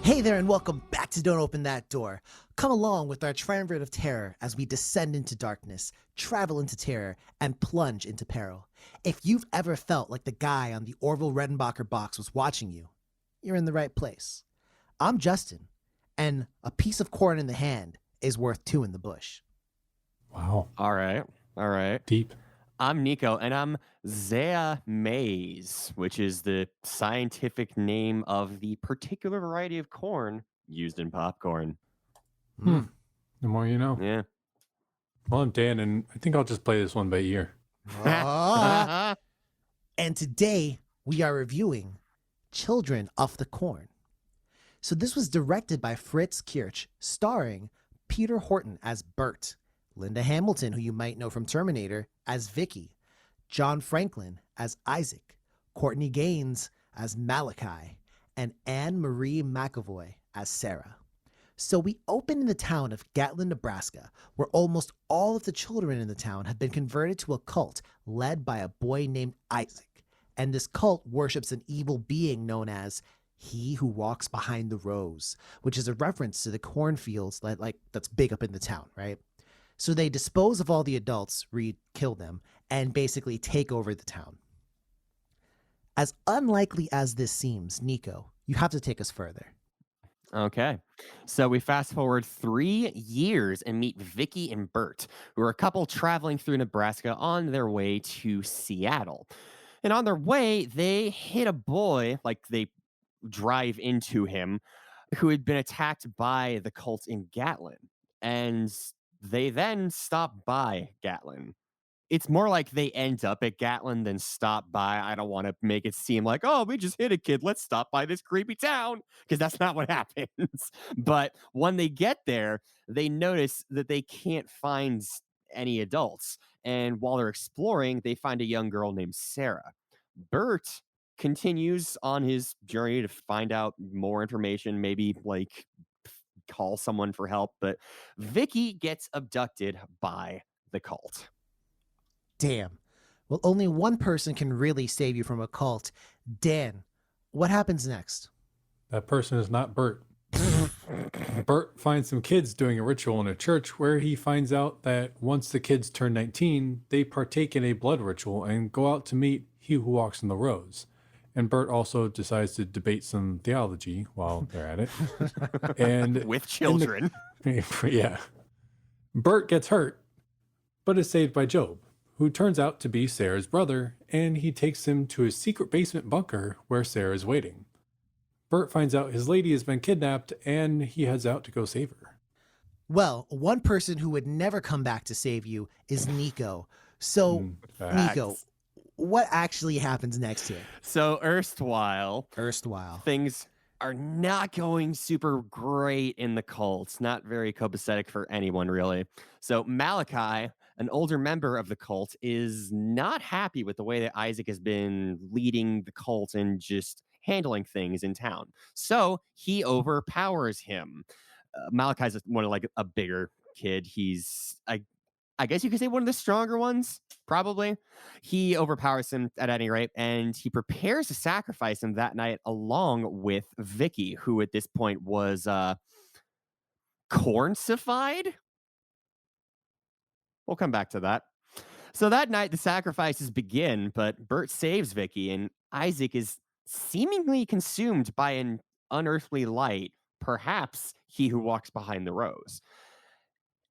Hey there and welcome back to Don't Open That Door. Come along with our triumvirate of terror as we descend into darkness, travel into terror, and plunge into peril. If you've ever felt like the guy on the Orville Redenbacher box was watching you, you're in the right place. I'm Justin, and a piece of corn in the hand is worth two in the bush. Wow. All right. Deep. I'm Nico, and I'm maize, which is the scientific name of the particular variety of corn used in popcorn. The more you know. Yeah. Well, I'm Dan, and I think I'll just play this one by ear. And today we are reviewing Children of the Corn. So this was directed by Fritz Kiersch, starring Peter Horton as Bert, Linda Hamilton, who you might know from Terminator, as Vicky, John Franklin as Isaac, Courtney Gaines as Malachi, and Anne Marie McAvoy as Sarah. So we open in the town of Gatlin, Nebraska, where almost all of the children in the town have been converted to a cult led by a boy named Isaac. And this cult worships an evil being known as He Who Walks Behind the Rows, which is a reference to the cornfields that's big up in the town, right? So they dispose of all the adults, kill them, and basically take over the town. As unlikely as this seems, Nico, you have to take us further. Okay. So we fast forward 3 years and meet Vicky and Bert, who are a couple traveling through Nebraska on their way to Seattle. And on their way, they hit a boy, like they drive into him, who had been attacked by the cult in Gatlin. And they then stop by Gatlin. It's more like they end up at Gatlin than stop by. I don't want to make it seem like, oh, we just hit a kid. Let's stop by this creepy town, because that's not what happens. But when they get there, they notice that they can't find any adults. And while they're exploring, they find a young girl named Sarah. Bert continues on his journey to find out more information, maybe like call someone for help. But Vicky gets abducted by the cult. Damn. Well, only one person can really save you from a cult. Dan, what happens next? That person is not Bert. Bert finds some kids doing a ritual in a church where he finds out that once the kids turn 19, they partake in a blood ritual and go out to meet He Who Walks in the Rows. And Bert also decides to debate some theology while they're at it. And with children. Yeah. Bert gets hurt, but is saved by Job, who turns out to be Sarah's brother, and he takes him to a secret basement bunker where Sarah is waiting. Bert finds out his lady has been kidnapped, and he heads out to go save her. Well, one person who would never come back to save you is Nico. So, Nico, what actually happens next here? So, erstwhile, things are not going super great in the cult. Not very copacetic for anyone, really. So, Malachi, an older member of the cult, is not happy with the way that Isaac has been leading the cult and just handling things in town. So he overpowers him. Malachi's one of like a bigger kid. He's, I guess you could say one of the stronger ones, probably. He overpowers him at any rate, and he prepares to sacrifice him that night along with Vicky, who at this point was cornsified. We'll come back to that. So that night, the sacrifices begin, but Bert saves Vicky, and Isaac is seemingly consumed by an unearthly light, perhaps He Who Walks Behind the Rows.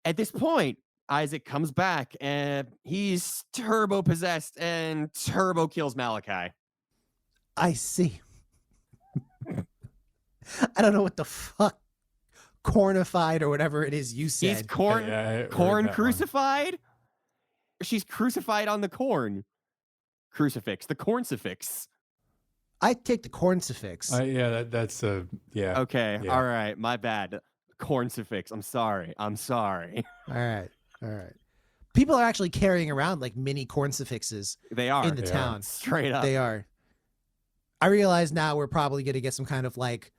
At this point, Isaac comes back, and he's turbo possessed and turbo kills Malachi. I see. I don't know what the fuck cornified or whatever it is you said. He's corn crucified? She's crucified on the corn. Crucifix. The corncifix. I take the corncifix. That's yeah. Okay. Yeah. All right. My bad. Corncifix. I'm sorry. All right. People are actually carrying around like mini corncifixes. They are. In the town. Straight up. They are. I realize now we're probably going to get some kind of like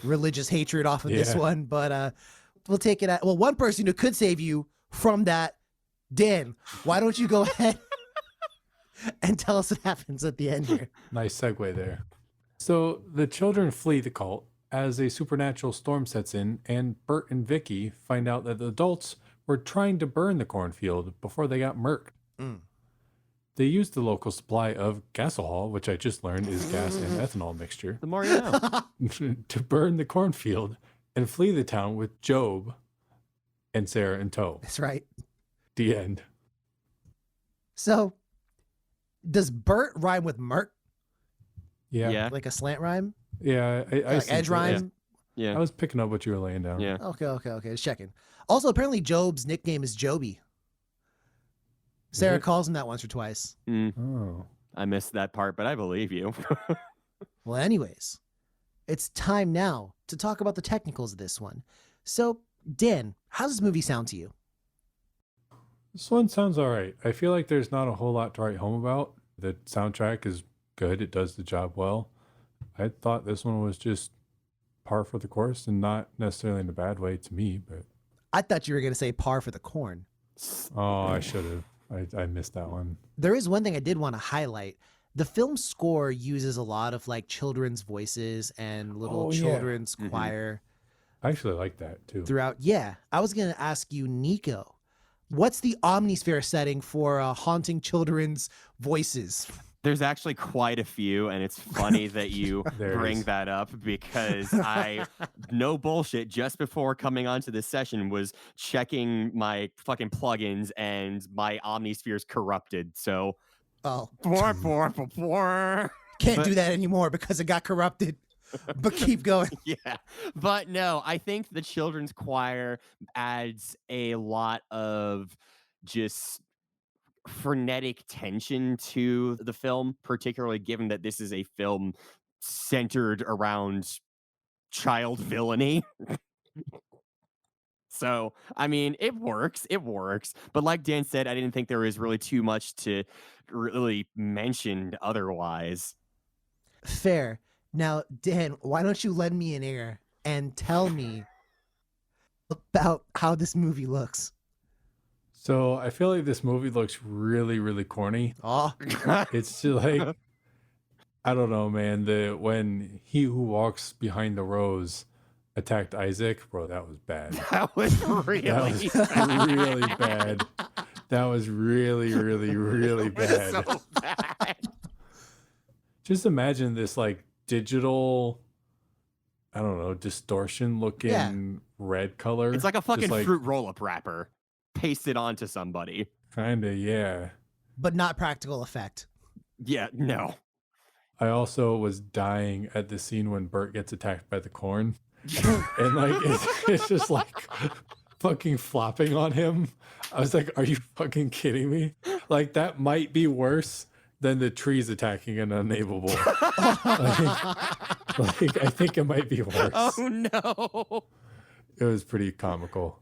religious hatred off of this one, but we'll take it at, well, one person who could save you from that, Dan, why don't you go ahead and tell us what happens at the end here? Nice segue there. So the children flee the cult as a supernatural storm sets in, and Bert and Vicky find out that the adults were trying to burn the cornfield before they got murked. Mm. They used the local supply of gasohol, which I just learned is gas and ethanol mixture, The more you know. to burn the cornfield and flee the town with Job and Sarah in tow. That's right. The end. So, does Bert rhyme with Mert? Yeah. Yeah. Like a slant rhyme? Yeah. I Like see edge that. rhyme? Yeah. I was picking up what you were laying down. Yeah. Okay. Just checking. Also, apparently Job's nickname is Joby. Sarah it? calls him that once or twice. Oh. I missed that part, but I believe you. Well, anyways, it's time now to talk about the technicals of this one. So, Dan, how does this movie sound to you? This one sounds all right. I feel like there's not a whole lot to write home about. The soundtrack is good. It does the job well. I thought this one was just par for the course and not necessarily in a bad way to me, but I thought you were going to say par for the corn. oh, I should have. I missed that one. There is one thing I did want to highlight. The film score uses a lot of like children's voices and little Oh, yeah. children's Mhm. choir I actually like that too. throughout. Yeah, I was going to ask you, Nico, what's the omnisphere setting for haunting children's voices? There's actually quite a few, and it's funny that you There it bring is. that up because I, no bullshit, just before coming onto this session was checking my fucking plugins and my Omnisphere's corrupted. So, Oh, yeah, can't do that anymore because it got corrupted. But keep going. but no, I think the children's choir adds a lot of just frenetic tension to the film, particularly given that this is a film centered around child villainy. So, I mean, it works. But like Dan said, I didn't think there was really too much to really mention otherwise. Fair. Now, Dan, why don't you lend me an ear and tell me about how this movie looks? So I feel like this movie looks really, really corny. Oh, It's just like I don't know, man. When he who walks behind the rose attacked Isaac, bro, that was bad. That was really That was bad. really bad. That was really, really, really It was bad. so bad. Just imagine this like digital, I don't know, distortion looking Yeah. red color. It's like a Just fucking fruit roll-up wrapper pasted onto somebody. Kinda, yeah. but not practical effect. Yeah, no. I also was dying at the scene when Bert gets attacked by the corn. And like it's just like fucking flopping on him. I was like, are you fucking kidding me? Like that might be worse than the trees attacking an unnameable. Like I think it might be worse. Oh no. It was pretty comical.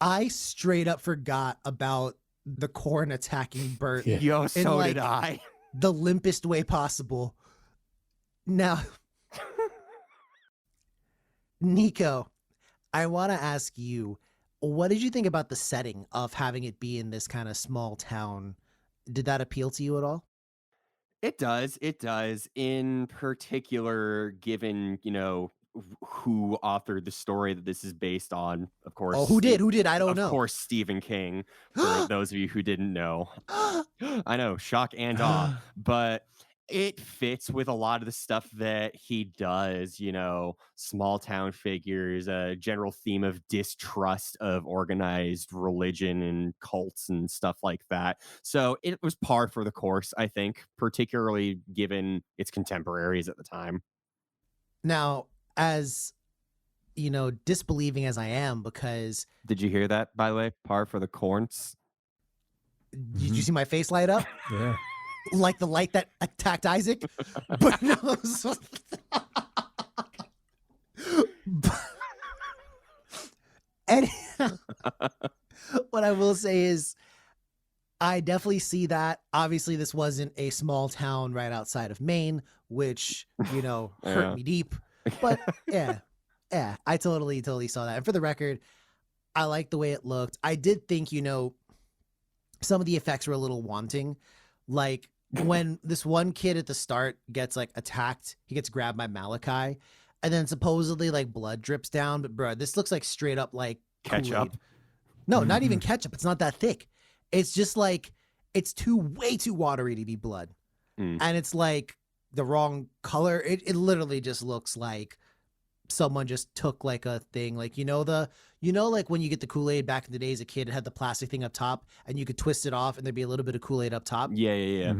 I straight up forgot about the corn attacking Bert Yeah. Yo, so like- did I. the limpest way possible. Now, Nico, I want to ask you, what did you think about the setting of having it be in this kind of small town? Did that appeal to you at all? It does. In particular, given, who authored the story that this is based on, of course. Oh, who did? Who did? I don't Of know. course, Stephen King, for those of you who didn't know. I know, shock and awe. But it fits with a lot of the stuff that he does, small town figures, a general theme of distrust of organized religion and cults and stuff like that. So it was par for the course, I think, particularly given its contemporaries at the time. Now, as disbelieving as I am, because Did you hear that, by the way? Par for the corns. did you see my face light up? Yeah. Like the light that attacked Isaac? But no. And what I will say is, I definitely see that. Obviously, this wasn't a small town right outside of Maine, which, hurt Yeah. me deep. But yeah, I totally saw that. And for the record, I like the way it looked. I did think, some of the effects were a little wanting. Like when this one kid at the start gets like attacked, he gets grabbed by Malachi. and then supposedly like blood drips down. But bro, this looks like straight up like Ketchup. Kool-Aid. No, not even ketchup. It's not that thick. It's just like it's way too watery to be blood, and it's like the wrong color. It literally just looks like someone just took like a thing, like like when you get the Kool-Aid back in the days, a kid had the plastic thing up top, and you could twist it off, and there'd be a little bit of Kool-Aid up top. Yeah.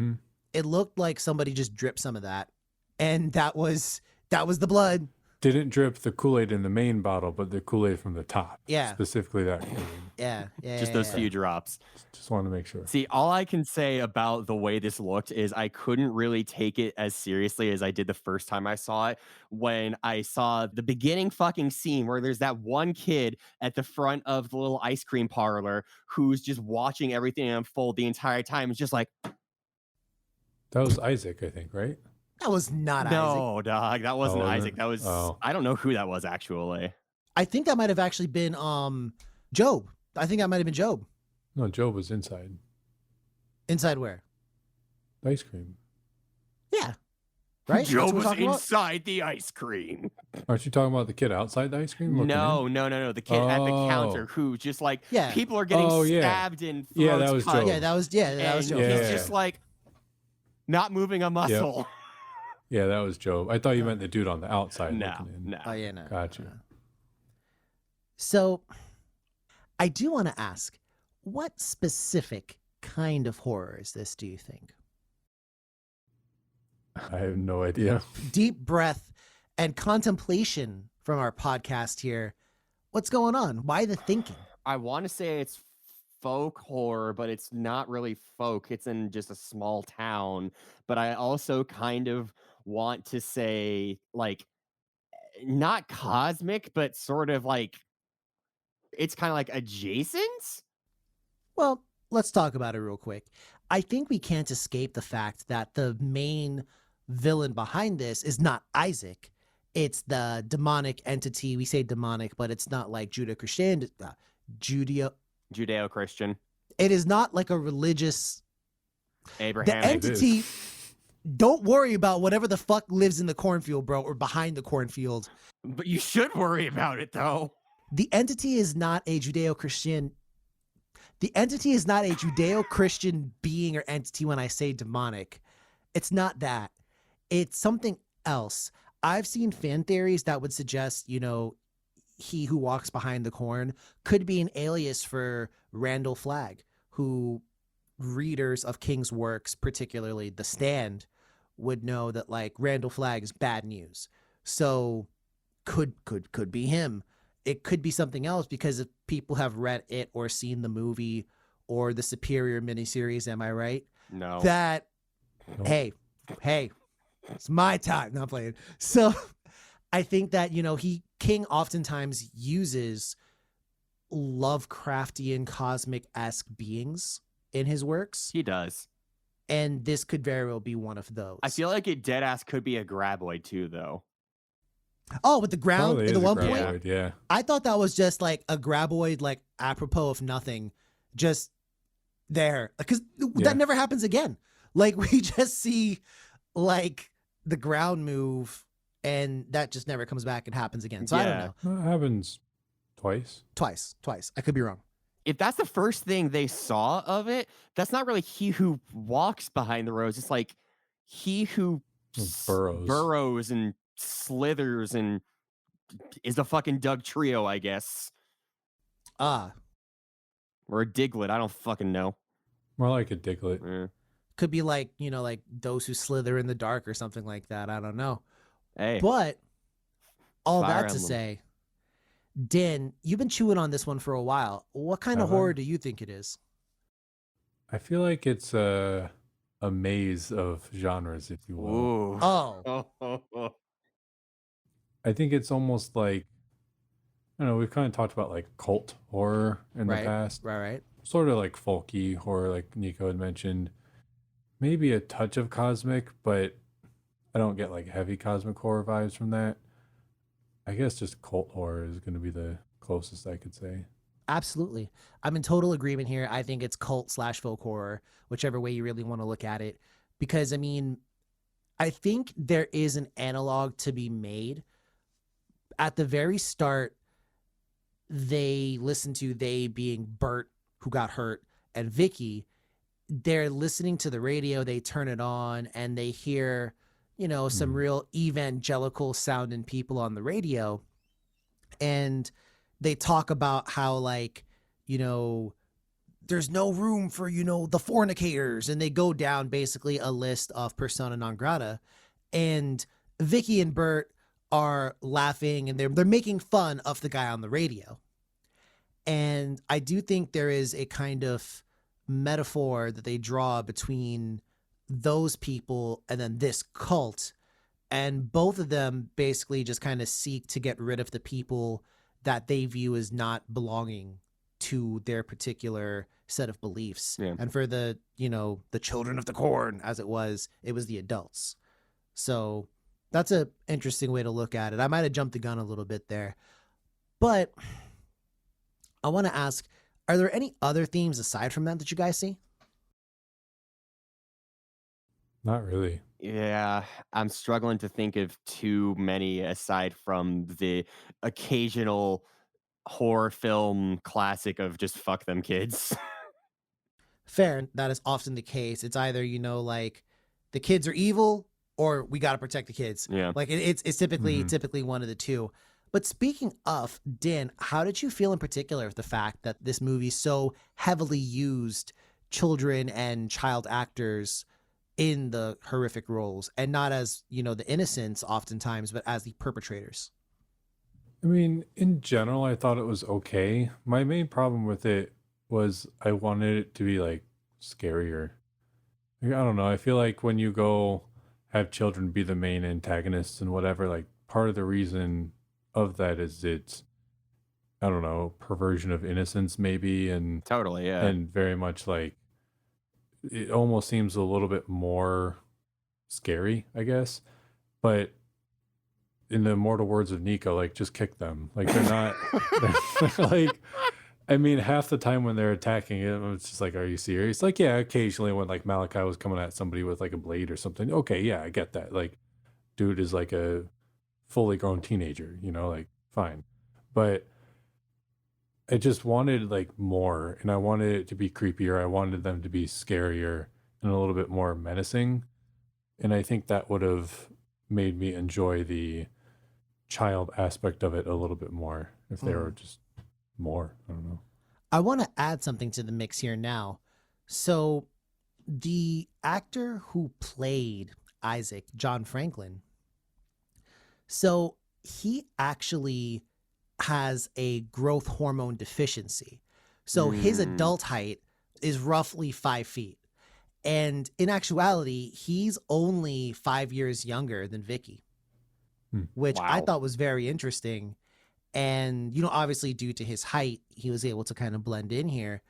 It looked like somebody just dripped some of that, and that was the blood. Didn't drip the Kool-Aid in the main bottle, but the Kool-Aid from the top. Yeah. Specifically that Kool-Aid. Yeah. Just those few drops. Just wanted to make sure. See, all I can say about the way this looked is I couldn't really take it as seriously as I did the first time I saw it. When I saw the beginning fucking scene where there's that one kid at the front of the little ice cream parlor who's just watching everything unfold the entire time. It's just like, that was Isaac, I think, right? That was not Isaac. no, dog, that wasn't Isaac. it? That was, Oh. I don't know who that was actually. I think that might have actually been Job. I think that might have been Job. No, Job was inside. Inside where? The ice cream. Yeah. Right? Joe That's what we're was talking about? inside the ice cream. Aren't you talking about the kid outside the ice cream? looking No. The kid at the counter Oh. who just like, Yeah. people are getting Oh, yeah. stabbed and throats Yeah, that was cut. Joe. Yeah, that was And Job. he's Yeah. just like not moving a muscle. in? Yeah, that was Job. I thought you meant the dude on the outside. No, looking in. no. Oh yeah, no. Gotcha. no. So I do want to ask, what specific kind of horror is this, do you think? I have no idea. Deep breath and contemplation from our podcast here. What's going on? Why the thinking? I want to say it's folk horror, but it's not really folk. It's in just a small town. But I also kind of want to say, like, not cosmic, but sort of like it's kind of like adjacent. Well, let's talk about it real quick. I think we can't escape the fact that the main villain behind this is not Isaac. It's the demonic entity. We say demonic, but it's not like Judeo-Christian. It is not like a religious. The Abrahamic. entity. Don't worry about whatever the fuck lives in the cornfield, bro, or behind the cornfield. But you should worry about it, though. The entity is not a Judeo-Christian. The entity is not a Judeo-Christian being or entity when I say demonic. It's not that. It's something else. I've seen fan theories that would suggest, he who walks behind the corn could be an alias for Randall Flagg, who readers of King's works, particularly The Stand, would know that like Randall Flagg is bad news. So could be him. It could be something else because if people have read it or seen the movie or the Superior miniseries, am I right? No. That, hey, it's my time. Not playing. So I think that, King oftentimes uses Lovecraftian cosmic-esque beings in his works. He does. And this could very well be one of those. I feel like it deadass could be a graboid too, though. Oh, with the ground Probably at the is a one point? graboid, yeah. I thought that was just like a graboid, like apropos of nothing, just there. Because that never happens again. Like we just see like the ground move and that just never comes back and happens again. So I don't know. Well, it happens twice. Twice. I could be wrong. If that's the first thing they saw of it, that's not really he who walks behind the rows. It's like he who burrows and slithers and is a fucking Doug Trio, I guess. Or a Diglett. I don't fucking know. More like a Diglett. Could be like, like those who slither in the dark or something like that. I don't know. Hey. But all Fire that to Emblem. say, Dan, you've been chewing on this one for a while. What kind of Have I? horror do you think it is? I feel like it's a maze of genres, if you will. Ooh. Oh, I think it's almost like, we've kind of talked about like cult horror in the past. Right. Sort of like folky horror, like Nico had mentioned. Maybe a touch of cosmic, but I don't get like heavy cosmic horror vibes from that. I guess just cult horror is going to be the closest I could say. Absolutely. I'm in total agreement here. I think it's cult/folk horror, whichever way you really want to look at it. Because, I think there is an analog to be made at the very start, they listen to, they being Bert, who got hurt, and Vicky. They're listening to the radio, they turn it on, and they hear, some real evangelical sounding people on the radio. And they talk about how, like, there's no room for, the fornicators. And they go down basically a list of persona non grata. And Vicky and Bert are laughing and they're making fun of the guy on the radio. And I do think there is a kind of metaphor that they draw between those people and then this cult. And both of them basically just kind of seek to get rid of the people that they view as not belonging to their particular set of beliefs. Yeah. And for the children of the corn, as it was the adults. So that's an interesting way to look at it. I might have jumped the gun a little bit there, but I want to ask, are there any other themes aside from that you guys see? Not really. Yeah, I'm struggling to think of too many aside from the occasional horror film classic of just fuck them kids. Fair. That is often the case. It's either, like the kids are evil or we got to protect the kids. Yeah. Like it's typically one of the two. But speaking of, Dan, how did you feel in particular with the fact that this movie so heavily used children and child actors in the horrific roles, and not as, the innocents oftentimes, but as the perpetrators? I mean, in general, I thought it was okay. My main problem with it was I wanted it to be like scarier. Like, I don't know. I feel like when you go have children be the main antagonists and whatever, like part of the reason of that is it's, I don't know, perversion of innocence maybe, and Totally, yeah. and very much like it almost seems a little bit more scary, I guess. But in the immortal words of Nico, like just kick them. Like they're not they're like, I mean, half the time when they're attacking it, it's just like, are you serious? Like, yeah, occasionally when like Malachi was coming at somebody with like a blade or something, okay, yeah, I get that. Like, dude is like a fully grown teenager, like fine. But I just wanted like more, and I wanted it to be creepier. I wanted them to be scarier and a little bit more menacing. And I think that would have made me enjoy the child aspect of it a little bit more if they were just more. I don't know. I want to add something to the mix here now. So the actor who played Isaac, John Franklin, so he actually has a growth hormone deficiency. So his adult height is roughly 5 feet. And in actuality, he's only 5 years younger than Vicky, which I Wow. thought was very interesting. And, obviously due to his height, he was able to kind of blend in here.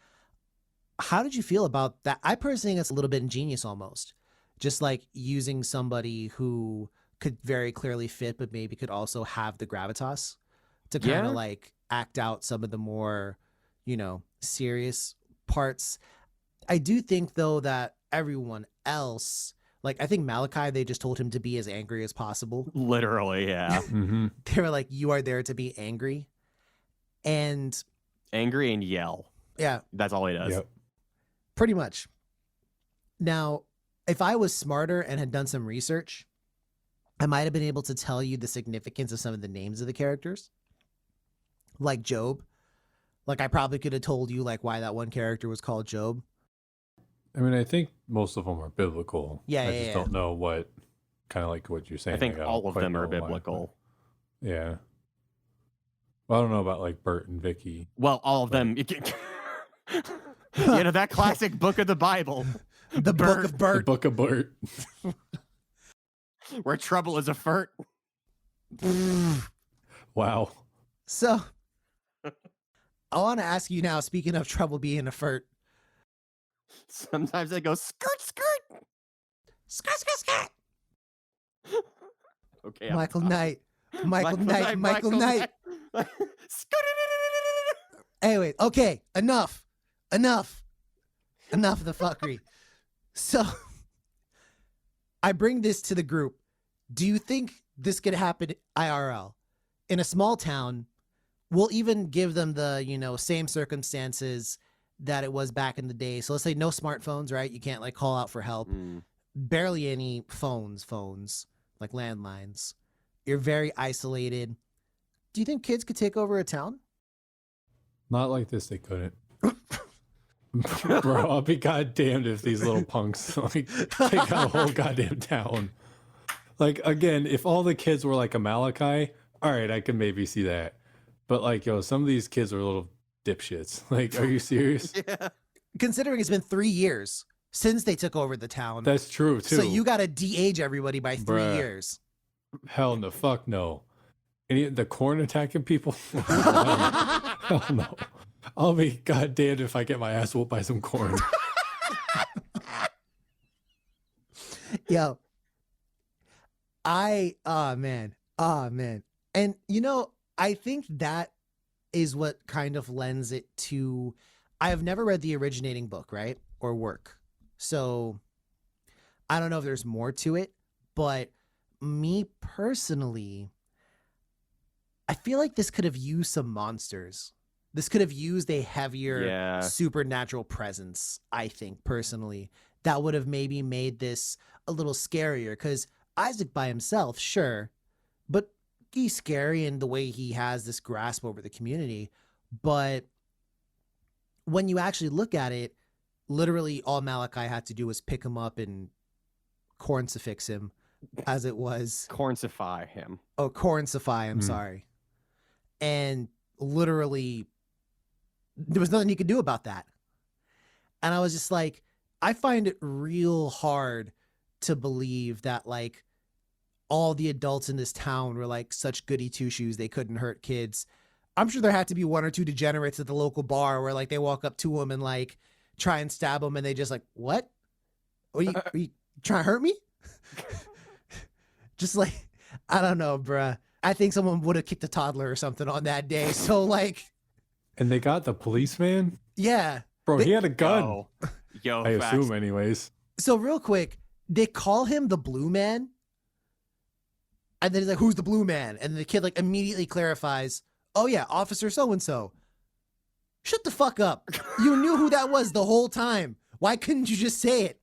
How did you feel about that? I personally think it's a little bit ingenious almost. Just like using somebody who could very clearly fit, but maybe could also have the gravitas to kind Yeah. of like act out some of the more, serious parts. I do think though that everyone else, like I think Malachi, they just told him to be as angry as possible. Literally, yeah. Mm-hmm. They were like, you are there to be angry. And Angry and yell. yeah, That's all he does. Yep. pretty much. Now, if I was smarter and had done some research, I might have been able to tell you the significance of some of the names of the characters. Like Job. Like I probably could have told you like why that one character was called Job. I mean, I think most of them are biblical. Yeah, I yeah, just yeah. don't know what, kind of like what you're saying. I think don't all of quite them are know why, but- biblical. Yeah. Well, I don't know about like Bert and Vicky. Well, all of them. That classic book of the Bible. The Book of The Bert. Book of Bert. Where trouble is afoot. Wow. So, I want to ask you now, speaking of trouble being afoot. Sometimes they go skirt, skirt. Skirt, skirt, skirt. Okay. I'm Michael fine. Knight. Michael Knight. Michael Knight. Skirt. Anyway, okay, enough of the fuckery. So I bring this to the group. Do you think this could happen IRL? in a small town, we'll even give them the, same circumstances that it was back in the day. So let's say no smartphones, right? You can't like call out for help. Barely any phones, like landlines. You're very isolated. Do you think kids could take over a town? Not like this, they couldn't. Bro, I'll be goddamned if these little punks like take out a whole goddamn town. Like, again, if all the kids were like a Malachi, all right, I can maybe see that. But like, some of these kids are little dipshits. Like, are you serious? Yeah. Considering it's been 3 years since they took over the town. That's true too. So you got to de-age everybody by 3 years. Hell no, fuck no. The corn attacking people? Hell no. I'll be goddamned if I get my ass whooped by some corn. Yo. Oh man. And I think that is what kind of lends it to, I have never read the originating book, right? Or work. So I don't know if there's more to it, but me personally, I feel like this could have used some monsters. This could have used a heavier supernatural presence, I think, personally. That would have maybe made this a little scarier, because Isaac by himself, sure, but he's scary in the way he has this grasp over the community. But when you actually look at it, literally all Malachi had to do was pick him up and corncifix him, as it was. Corncify him. Oh, corncify him, sorry. And literally, there was nothing he could do about that. And I was just like, I find it real hard to believe that like all the adults in this town were like such goody two shoes they couldn't hurt kids. I'm sure there had to be one or two degenerates at the local bar where like they walk up to him and like try and stab him, and they just like, what? Are you trying to hurt me? Just like, I don't know, bruh. I think someone would have kicked a toddler or something on that day. So like, and they got the policeman? Yeah. Bro, he had a gun. Yo, I assume anyways. So real quick, they call him the Blue Man. And then he's like, who's the Blue Man? And the kid like immediately clarifies, oh yeah, Officer so-and-so. Shut the fuck up. You knew who that was the whole time. Why couldn't you just say it?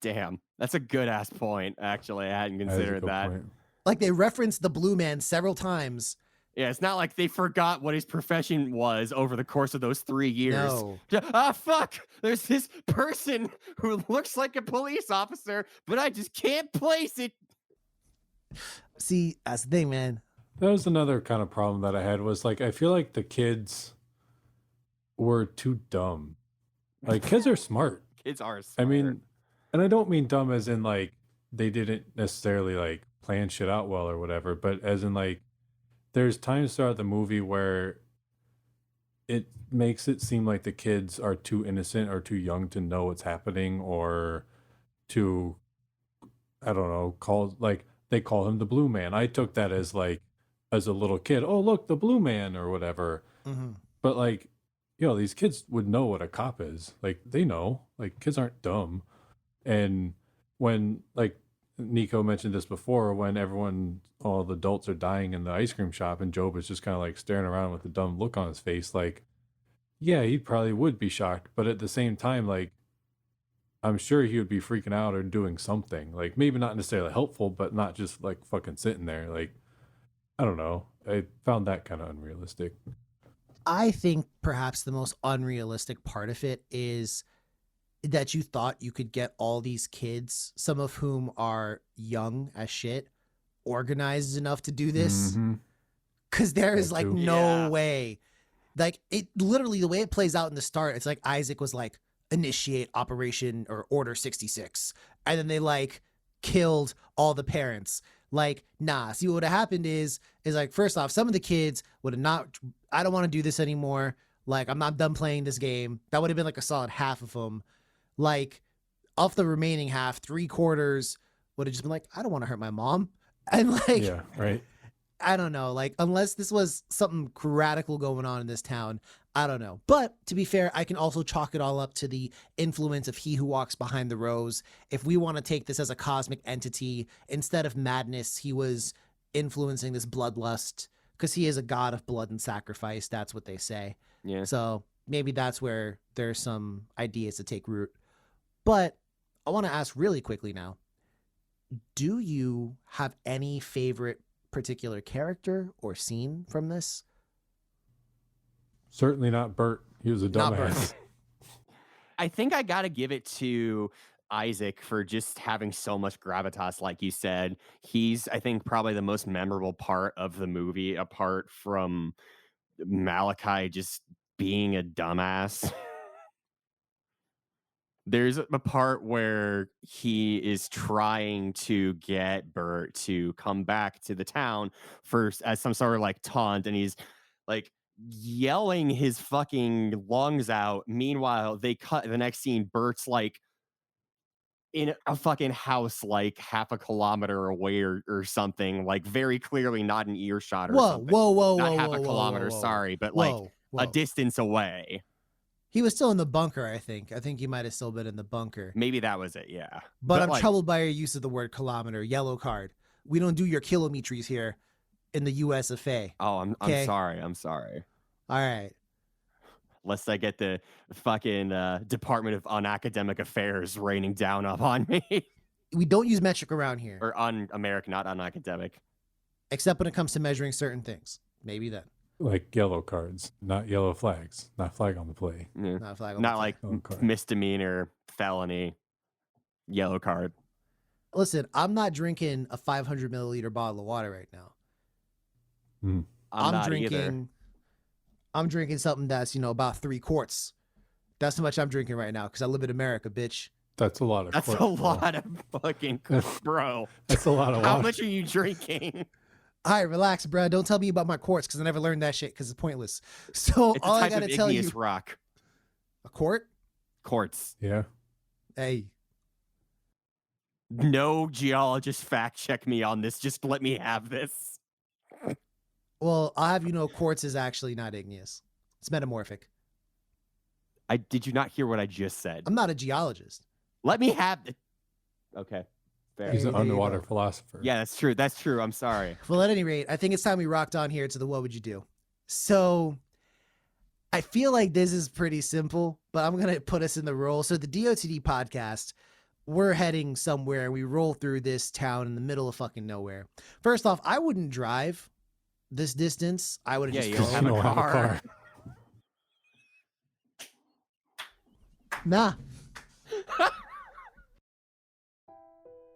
Damn. That's a good ass point, actually. I hadn't considered that. Point. Like they referenced the Blue Man several times. Yeah, it's not like they forgot what his profession was over the course of those 3 years. No. Fuck! There's this person who looks like a police officer, but I just can't place it. See, that's the thing, man. That was another kind of problem that I had, was like, I feel like the kids were too dumb. Like, kids are smart. Kids are smart. I mean, and I don't mean dumb as in like they didn't necessarily like plan shit out well or whatever, but as in like there's times throughout the movie where it makes it seem like the kids are too innocent or too young to know what's happening, or to, I don't know, they call him the Blue Man. I took that as like, as a little kid, oh look, the Blue Man or whatever. But like, these kids would know what a cop is. Like, they know, like, kids aren't dumb. And when, like Nico mentioned this before, when all the adults are dying in the ice cream shop and Job is just kind of like staring around with a dumb look on his face, like, yeah, he probably would be shocked. But at the same time, like, I'm sure he would be freaking out or doing something. Like, maybe not necessarily helpful, but not just like fucking sitting there. Like, I don't know. I found that kind of unrealistic. I think perhaps the most unrealistic part of it is that you thought you could get all these kids, some of whom are young as shit, organized enough to do this. Because there is like no way. Like, it literally, the way it plays out in the start, it's like Isaac was like, initiate Operation or Order 66. And then they like killed all the parents. Like, nah, see what would have happened is like, first off, some of the kids would have not, I don't want to do this anymore. Like, I'm not done playing this game. That would have been like a solid half of them. Like, off the remaining half, 3/4 would have just been like, I don't want to hurt my mom. And like, yeah, right. I don't know. Like, unless this was something radical going on in this town, I don't know. But to be fair, I can also chalk it all up to the influence of He Who Walks Behind the Rose. If we want to take this as a cosmic entity, instead of madness, he was influencing this bloodlust because he is a god of blood and sacrifice. That's what they say. Yeah. So maybe that's where there's some ideas to take root. But I want to ask really quickly now, do you have any favorite particular character or scene from this? Certainly not Bert. He was a Not Bert. dumbass. I think I got to give it to Isaac for just having so much gravitas, like you said. He's, I think, probably the most memorable part of the movie, apart from Malachi just being a dumbass. There's a part where he is trying to get Bert to come back to the town first as some sort of like taunt, and he's like yelling his fucking lungs out. Meanwhile, they cut the next scene. Bert's like in a fucking house like half a kilometer away or something, like very clearly not an earshot or something. Whoa, Not whoa, half whoa, a whoa, kilometer, whoa, whoa. sorry, but Whoa, like whoa. a distance away. He was still in the bunker, I think. I think he might have still been in the bunker. Maybe that was it, yeah. But I'm like, troubled by your use of the word kilometer. Yellow card. We don't do your kilometers here in the US of A. Oh, I'm sorry. I'm sorry. All right. Lest I get the fucking Department of Unacademic Affairs raining down upon me. We don't use metric around here. Or un-American, not unacademic. Except when it comes to measuring certain things. Maybe then. Like yellow cards, not yellow flags, not flag on the play. Yeah. Not a flag on Not the like flag. misdemeanor, felony, yellow card. Listen, I'm not drinking a 500 milliliter bottle of water right now. I'm not drinking. either. I'm drinking something that's about 3 quarts. That's how much I'm drinking right now because I live in America, bitch. That's a lot of. That's a lot of fucking, bro. That's a lot of water. How much are you drinking? All right, relax, bro. Don't tell me about my quartz because I never learned that shit because it's pointless. So It's all a I type gotta of tell you, igneous rock. a quart. Quartz. Yeah. Hey, No geologist fact check me on this. Just let me have this. well, I'll have you know, quartz is actually not igneous. It's metamorphic. Did you not hear what I just said? I'm not a geologist. Let me have it. Okay. Fair. He's an There you underwater go. philosopher. Yeah, that's true. That's true. I'm sorry. Well, at any rate, I think it's time we rocked on here to the what would you do. So I feel like this is pretty simple, but I'm going to put us in the role. So the DOTD podcast, we're heading somewhere. We roll through this town in the middle of fucking nowhere. First off, I wouldn't drive this distance. I would have Yeah, just you don't have a car. Nah.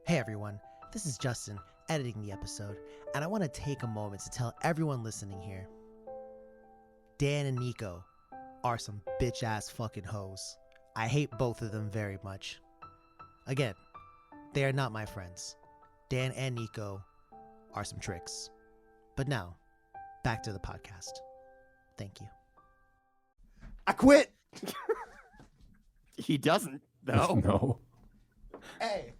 Hey everyone, this is Justin editing the episode, and I want to take a moment to tell everyone listening here, Dan and Nico are some bitch ass fucking hoes. I hate both of them very much. Again, they are not my friends. Dan and Nico are some tricks. But now, back to the podcast. Thank you. I quit! He doesn't, though. No. Hey.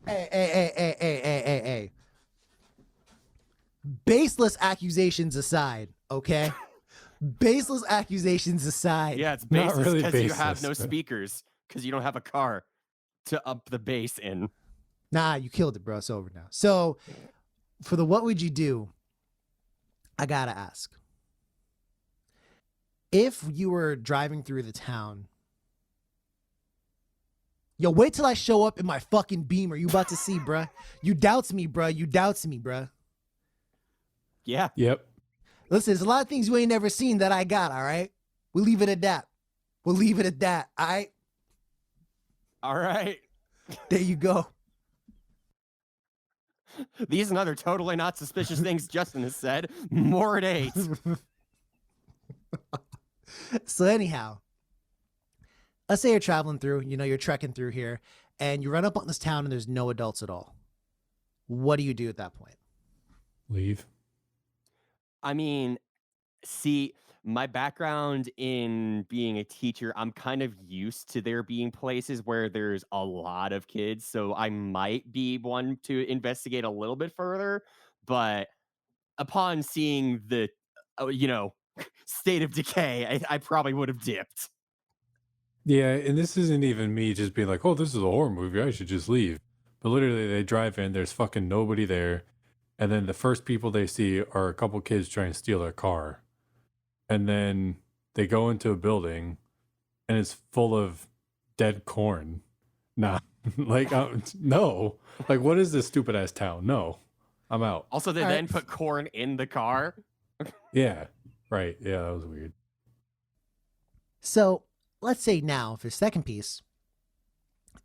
Baseless accusations aside, okay? Baseless accusations aside. Yeah, it's Not baseless really because you have baseless, no but- speakers because you don't have a car to up the bass in. Nah, you killed it, bro. It's over now. So, for the what would you do, I gotta ask. If you were driving through the town, yo, wait till I show up in my fucking Beamer. You about to see, bruh. You doubts me, bruh. You doubts me, bruh. Yeah. Yep. Listen, there's a lot of things you ain't never seen that I got, all right? We'll leave it at that. All right? All right. There you go. These and other totally not suspicious things Justin has said. More at 8. So anyhow, let's say you're traveling through, you're trekking through here, and you run up on this town and there's no adults at all. What do you do at that point? Leave. I mean, see, my background in being a teacher, I'm kind of used to there being places where there's a lot of kids. So I might be one to investigate a little bit further. But upon seeing the, state of decay, I probably would have dipped. Yeah, and this isn't even me just being like, oh, this is a horror movie. I should just leave. But literally, they drive in. There's fucking nobody there. And then the first people they see are a couple kids trying to steal their car. And then they go into a building and it's full of dead corn. Nah, like, no. Like, what is this stupid ass town? No, I'm out. Also, they All then right. put corn in the car. Yeah, right. Yeah, that was weird. So let's say now, for the second piece,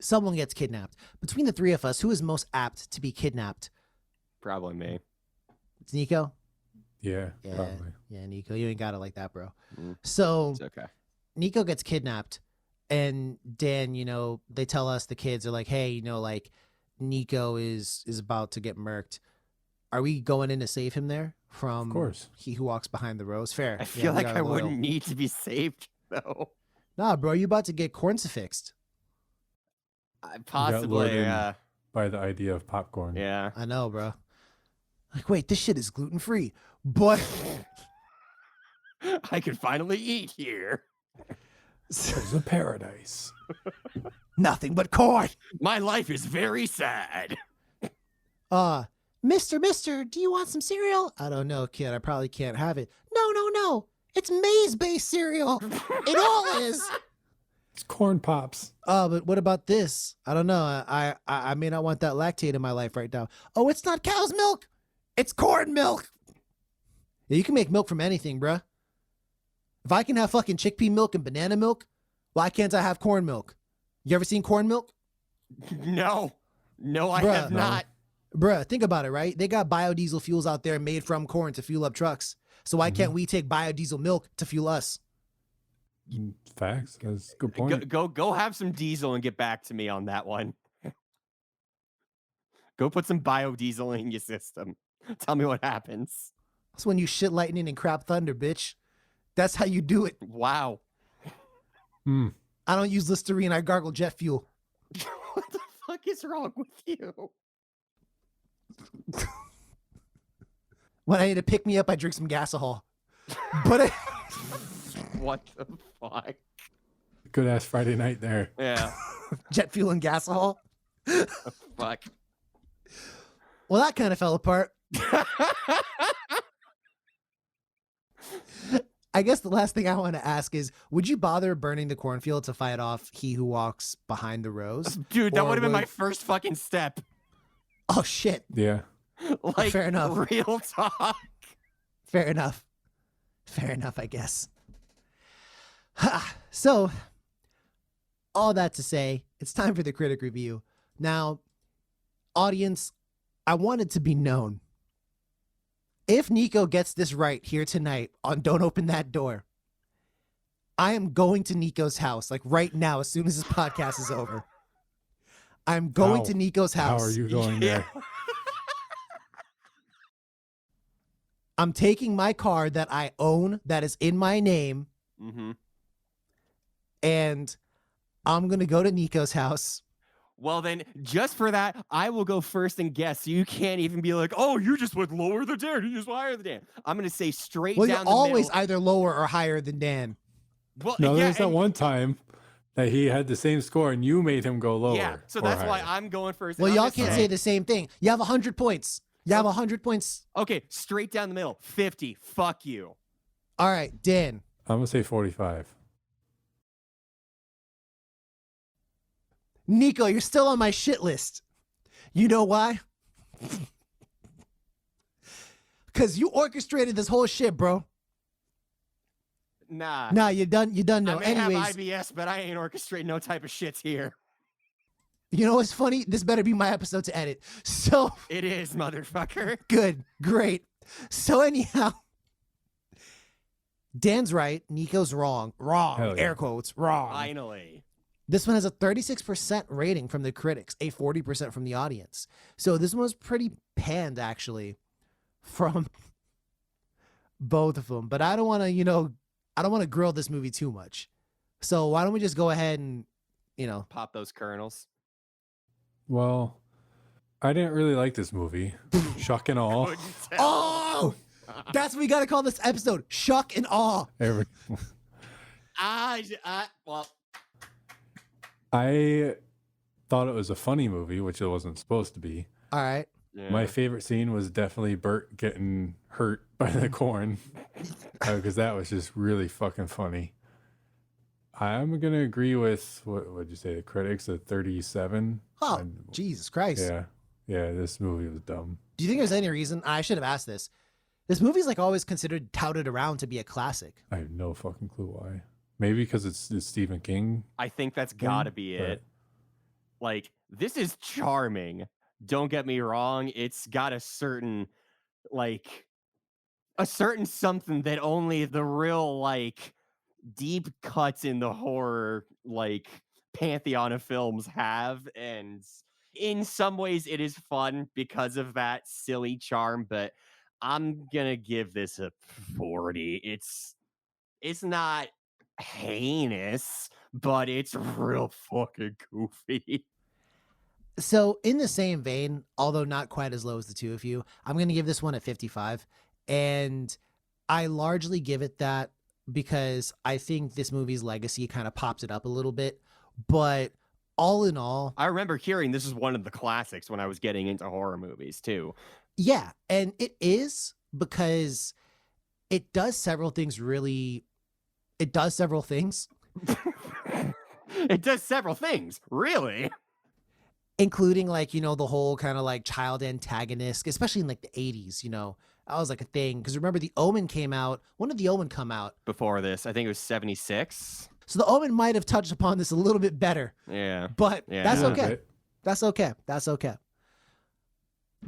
someone gets kidnapped. Between the three of us, who is most apt to be kidnapped? Probably me. It's Nico? Yeah, probably. Yeah, Nico. You ain't got it like that, bro. Mm. So It's okay. Nico gets kidnapped, and Dan, they tell us, the kids are like, hey, like Nico is about to get murked. Are we going in to save him there from Of course. He Who Walks Behind the Rose? Fair. I Yeah, feel we like are I loyal. wouldn't need to be saved, though. Nah, bro, you about to get corn-fixed. Possibly, lured in. yeah. By the idea of popcorn. Yeah. I know, bro. Like, wait, this shit is gluten-free. But I can finally eat here. It's a paradise. nothing but corn. My life is very sad. Mister, do you want some cereal? I don't know, kid. I probably can't have it. No. It's maize-based cereal. It all is. It's corn pops. But what about this? I don't know. I may not want that lactate in my life right now. Oh, it's not cow's milk. It's corn milk. Yeah, you can make milk from anything, bruh. If I can have fucking chickpea milk and banana milk, why can't I have corn milk? You ever seen corn milk? No, I Bruh. have not. Bruh, think about it, right? They got biodiesel fuels out there made from corn to fuel up trucks. So why can't we take biodiesel milk to fuel us? Facts. That's a good point. Go have some diesel and get back to me on that one. Go put some biodiesel in your system. Tell me what happens. That's when you shit lightning and crap thunder, bitch. That's how you do it. Wow. I don't use Listerine. I gargle jet fuel. What the fuck is wrong with you? When I need to pick me up, I drink some gasohol. But What the fuck? Good ass Friday night there. Yeah. jet fuel and gasohol. Fuck. Well, that kind of fell apart. I guess the last thing I want to ask is, would you bother burning the cornfield to fight off He Who Walks Behind the Rose? Dude, that Or would have been my would- first fucking step. Oh, shit. Yeah. Like, Fair enough. real talk. Fair enough. Fair enough, I guess. So, all that to say, it's time for the critic review. Now, audience, I want it to be known. If Nico gets this right here tonight on Don't Open That Door, I am going to Nico's house, like right now, as soon as this podcast is over. I'm going How? to Nico's house. How are you going there? I'm taking my car that I own, that is in my name, Mm-hmm. and I'm going to go to Nico's house. Well, then, just for that, I will go first and guess. So you can't even be like, oh, you just went lower the Dan. You just went higher the Dan. I'm going to say straight Well, down you're the always middle. either lower or higher than Dan. Well, No, yeah, there's that and- one time that he had the same score and you made him go lower. Yeah, so or that's why higher. I'm going first. Well, and I'm y'all gonna can't say the same thing. You have 100 points. You have 100 points. Okay, straight down the middle. 50. Fuck you. All right, Dan. I'm gonna say 45. Nico, you're still on my shit list. You know why? Because you orchestrated this whole shit, bro. Nah. Nah, you done I know. may have Anyways, IBS, but I ain't orchestrating no type of shits here. you know what's funny? This better be my episode to edit. So It is, motherfucker. good, great. So anyhow, Dan's right. Nico's wrong. Wrong. Hell yeah. Air quotes. Wrong. Finally. This one has a 36% rating from the critics, a 40% from the audience. So this one was pretty panned, actually, from both of them. But I don't want to, I don't want to grill this movie too much. So why don't we just go ahead and, Pop those kernels. Well, I didn't really like this movie. Shuck and all. Couldn't tell. Oh, that's what we got to call this episode. Shuck and awe. Every- Well, I thought it was a funny movie, which it wasn't supposed to be. All right. My favorite scene was definitely Bert getting hurt by the corn because that was just really fucking funny. I'm gonna agree with what would you say, the critics at 37. Oh, And Jesus Christ. yeah, this movie was dumb. Do you think there's any reason? I should have asked this. This movie's like always considered touted around to be a classic. I have no fucking clue why. Maybe because it's Stephen King. I think that's got to be it. Like, this is charming. Don't get me wrong. It's got a certain something that only the real, like, deep cuts in the horror, like, pantheon of films have. And in some ways, it is fun because of that silly charm. But I'm going to give this a 40. It's not heinous, but it's real fucking goofy. So in the same vein, although not quite as low as the two of you, I'm going to give this one a 55. And I largely give it that because I think this movie's legacy kind of pops it up a little bit. But all in all, I remember hearing this is one of the classics when I was getting into horror movies too. Yeah, and it is because it does several things really. It does several things. It does several things, really. Including, like, you know, the whole kind of like child antagonist, especially in like the 80s, you know, that was like a thing. Because remember, The Omen came out. When did The Omen come out? Before this, I think it was 76. So The Omen might have touched upon this a little bit better. Yeah. But that's Yeah, okay. but- That's okay. That's okay.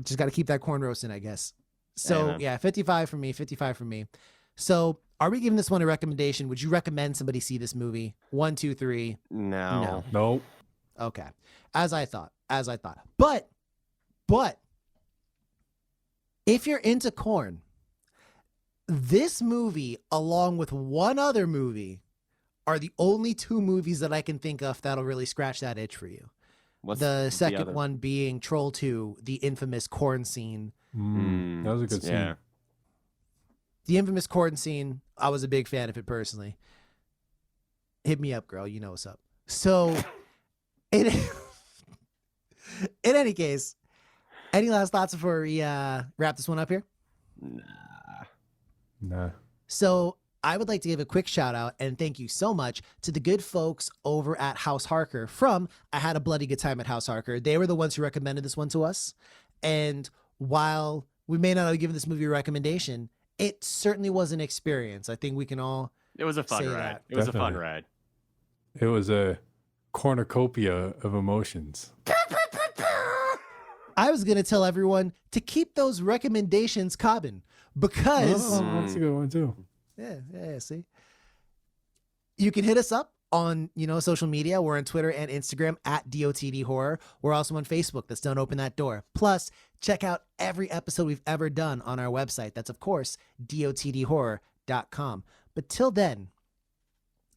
Just got to keep that corn roasting, I guess. So, Amen. yeah, 55 for me, 55 for me. So, are we giving this one a recommendation? Would you recommend somebody see this movie? 1, 2, 3. No. Nope. Okay. As I thought. But if you're into corn, this movie, along with one other movie, are the only two movies that I can think of that'll really scratch that itch for you. What's The second other? one being Troll 2, the infamous corn scene. That was a good scene. Yeah. The infamous corn scene, I was a big fan of it personally. Hit me up, girl. You know what's up. So, in any case, any last thoughts before we wrap this one up here? Nah. So I would like to give a quick shout out and thank you so much to the good folks over at House Harker from I Had a Bloody Good Time at House Harker. They were the ones who recommended this one to us. And while we may not have given this movie a recommendation, it certainly was an experience. I think we can all It was a fun say ride. that. It was a fun Definitely. ride. It was a cornucopia of emotions. I was going to tell everyone to keep those recommendations coming because That's a good one too. yeah, see. You can hit us up on, you know, social media. We're on Twitter and Instagram at DOTD Horror. We're also on Facebook. That's Don't Open That Door. Plus, check out every episode we've ever done on our website. That's, of course, dotdhorror.com. But till then,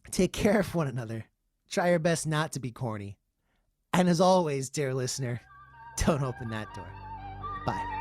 take care of one another. Try your best not to be corny. And as always, dear listener, don't open that door. Bye.